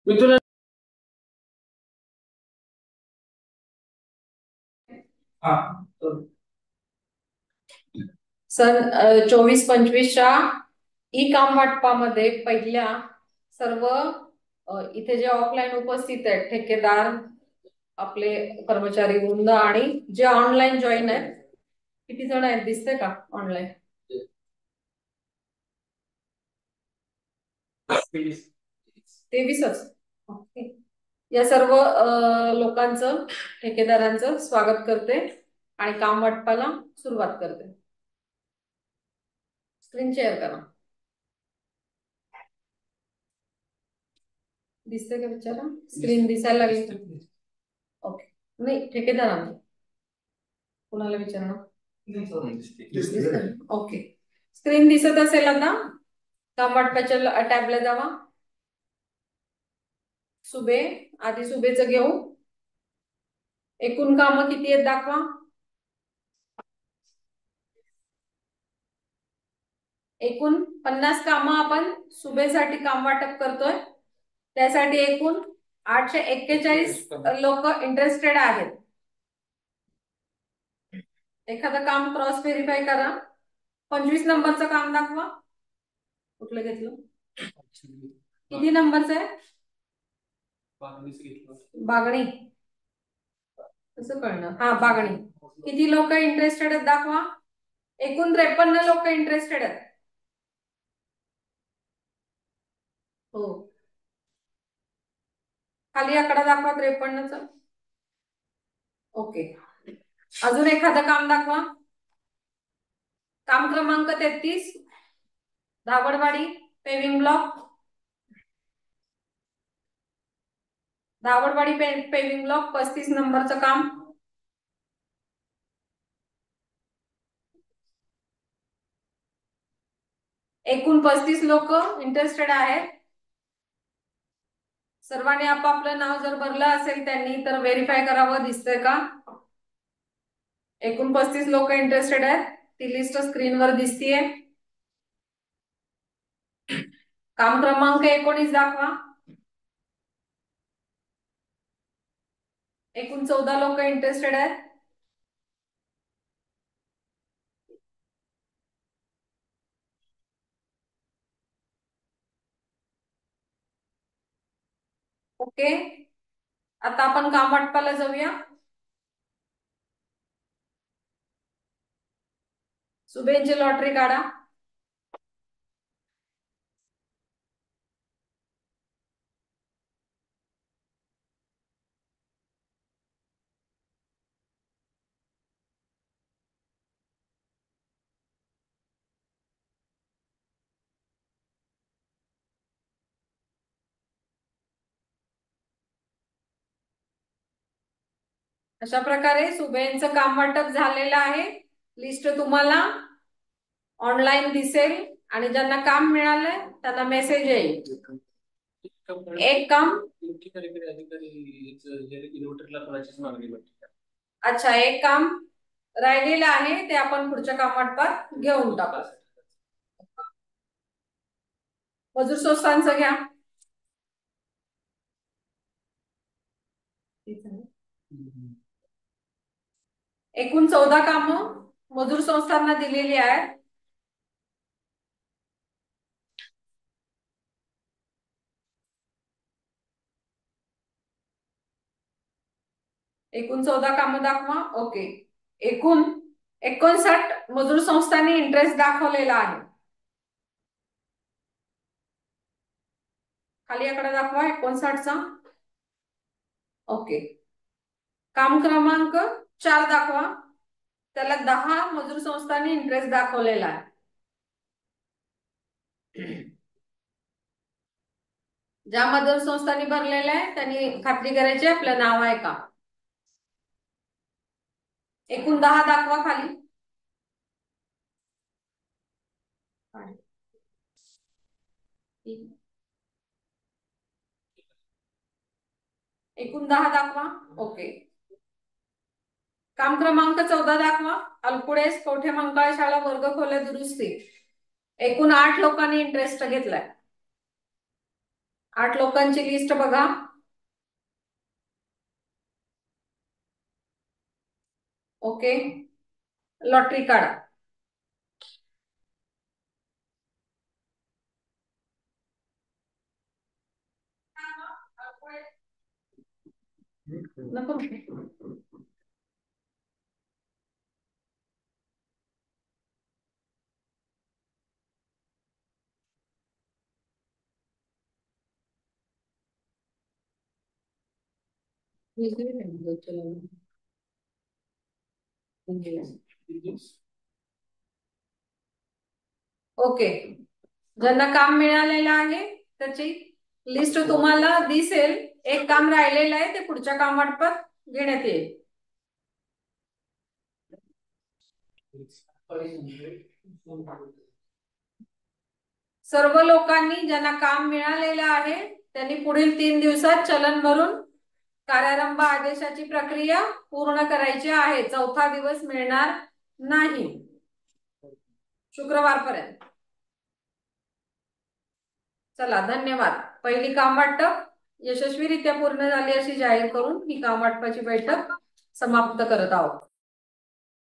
मी तुला सन 24-25च्या ई काम वाटपामध्ये पहिल्या सर्व इथे जे ऑफलाईन उपस्थित आहेत ठेकेदार, आपले कर्मचारी वृंद आणि जे ऑनलाईन जॉईन आहेत, किती जण आहेत दिसते का ऑनलाईन? 23च. ओके. या सर्व लोकांचं, ठेकेदारांचं स्वागत करते आणि काम वाटपाला सुरुवात करते. स्क्रीन शेअर करा. दिसते का विचारा? स्क्रीन दिसायला लागली? ओके. नाही, ठेकेदारांना कुणाला विचारणार? ओके. स्क्रीन दिसत असेल आता? काम वाटपाच्या टॅबला जावा. सुबे, आधी सुबेचं घेऊ. एकूण कामं किती आहेत दाखवा. एकूण 50 कामं आपण सुबेसाठी काम वाटप करतोय. त्यासाठी एकूण 841 लोक इंटरेस्टेड आहेत. एखादं काम क्रॉस व्हेरीफाय करा. 25 नंबरचं काम दाखवा. कुठलं घेतलं? किती नंबरचं आहे? बागणी. कसं कळणार? हा, बागणी. किती लोक इंटरेस्टेड आहेत दाखवा. एकूण 53 लोक इंटरेस्टेड आहेत. हो, खाली आकडा दाखवा 53चा. ओके. अजून एखादं काम दाखवा. काम क्रमांक 33, Dhavadwadi paving block. Dhavadwadi paving block 35 नंबरचं काम. एकूण 35 लोक इंटरेस्टेड आहेत. सर्वांनी आपापलं नाव जर भरलं असेल त्यांनी तर व्हेरीफाय करावं. दिसतंय का? एकूण 35 लोक इंटरेस्टेड आहेत. ती लिस्ट स्क्रीनवर दिसतीये. काम क्रमांक 19 दाखवा. एकूण 14 लोक इंटरेस्टेड आहेत. ओके. आता आपण काम वाटपाला जाऊया. सुबेंची लॉटरी काढा. अशा प्रकारे सुबेंचं काम वाटप झालेलं आहे. लिस्ट तुम्हाला ऑनलाईन दिसेल आणि ज्यांना काम मिळालंय त्यांना मेसेज येईल. एक काम. अच्छा, एक काम राहिलेलं आहे ते आपण पुढच्या काम वाटपात घेऊन टाकू. मजूर संस्थांचं घ्या. एकूण 14 कामं मजूर संस्थांना दिलेली आहेत. एकूण 14 कामं दाखवा. ओके. एकूण 59 मजूर संस्थांनी इंटरेस्ट दाखवलेला आहे. खाली आकडा दाखवा 59चा. ओके. काम क्रमांक 4 दाखवा. त्याला 10 मजूर संस्थांनी इंटरेस्ट दाखवलेला आहे. ज्या मजूर संस्थांनी भरलेला आहे त्यांनी खात्री करायची आपलं नाव आहे का. एकूण 10 दाखवा खाली. एकूण 10 दाखवा. ओके. काम क्रमांक 14 दाखवा. अल्कुडेस कवठे मंकाळ शाळा वर्ग खोल्या दुरुस्ती. एकूण 8 लोकांनी इंटरेस्ट घेतलाय. 8 लोकांची लिस्ट बघा. ओके, लॉटरी काढा. नको. ओके, ज्यांना काम मिळालेलं आहे त्याची लिस्ट तुम्हाला दिसेल. एक काम राहिलेलं आहे, ते पुढच्या काम वाटपात घेण्यात येईल. सर्व लोकांनी ज्यांना काम मिळालेलं आहे त्यांनी पुढील 3 दिवसात चलन भरून कार्यारंभ आदेशाची प्रक्रिया पूर्ण करायची आहे. 4था दिवस मिळणार नाही, शुक्रवारपर्यंत. चला, धन्यवाद. पहिली काम वाटप यशस्वीरित्या पूर्ण झाली अशी जाहीर करून ही काम वाटपाची बैठक समाप्त करत आहोत.